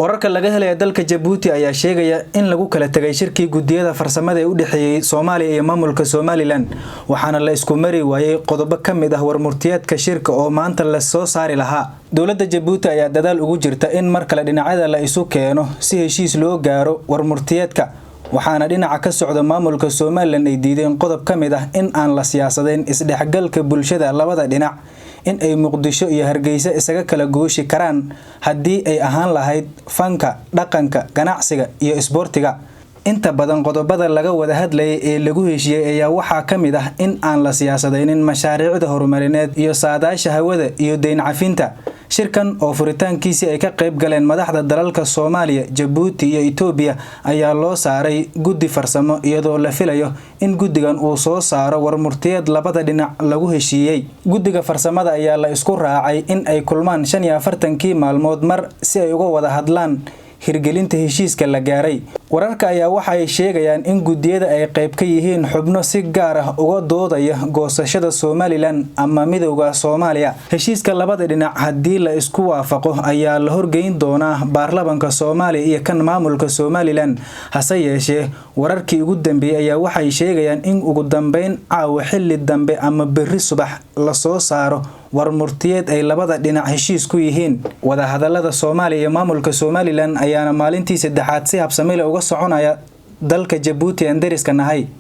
wararka laga helay dalka Jabuuti ayaa sheegaya in lagu kala tagay shirkii gudiyada farsamada ee u dhaxeeyay Soomaaliya iyo maamulka Somaliland waxaana la isku mari waayay qodobo kamid ah warmurtiyeedka shirka oo maanta la soo saari lahaa dawladda Jabuuti ayaa dadaal ugu jirta in mar kale dhinacyada la isu keeno si heshiis loo gaaro warmurtiyeedka waxaana dhinaca ka socda maamulka Somaliland ay diideen qodob kamid ah in aan la siyaasadeen isdhexgalka bulshada labada dhinac in ay Muqdisho iyo Hargeysa isaga kala gooshi karaan hadii ay ahaan lahayd fanka dhaqanka ganacsiga iyo isboortiga inta badan qodobada laga wada hadlayay ee lagu heshiiyay ayaa waxa kamid ah in aan la siyaasadeynin mashaariicda horumarineed iyo saadaasha hawada iyo deyn cafinta shirkan oo furitaankiisa ay ka qayb galeen madaxda dalalka Soomaaliya Jabuuti iyo Itoobiya ayaa loo saaray guddi farsamo iyadoo la filayo in guddigan uu soo saaro warmurtiyeed labada dhinac lagu heshiiyay guddiga farsamada ayaa la isku raacay in ay kulmaan 45 maalmood mar si ay uga wada hadlaan hirgelinta heshiiska la gaaray wararka ayaa waxa ay sheegayaan in gudiyada ay qayb ka yihiin xubno si gaar ah uga doodaya goosashada Somaliland ama midowga Soomaaliya heshiiska labada dhinac hadii la isku waafaqo ayaa la horgeyn doonaa baarlamaanka Soomaaliya iyo kan maamulka Somaliland hase yeeshee wararkii ugu dambeeyay ayaa waxay sheegayaan in ugu dambeyn caawa xilli dambe ama berri subax la soo saaro warmurtiyeed ay labada dhinac heshiis ku yihiin wada hadalada Soomaaliya iyo maamulka Somaliland ayaana maalintii saddexaad si habsami leh uga soconaya dalka Jabuuti ee dariska nahay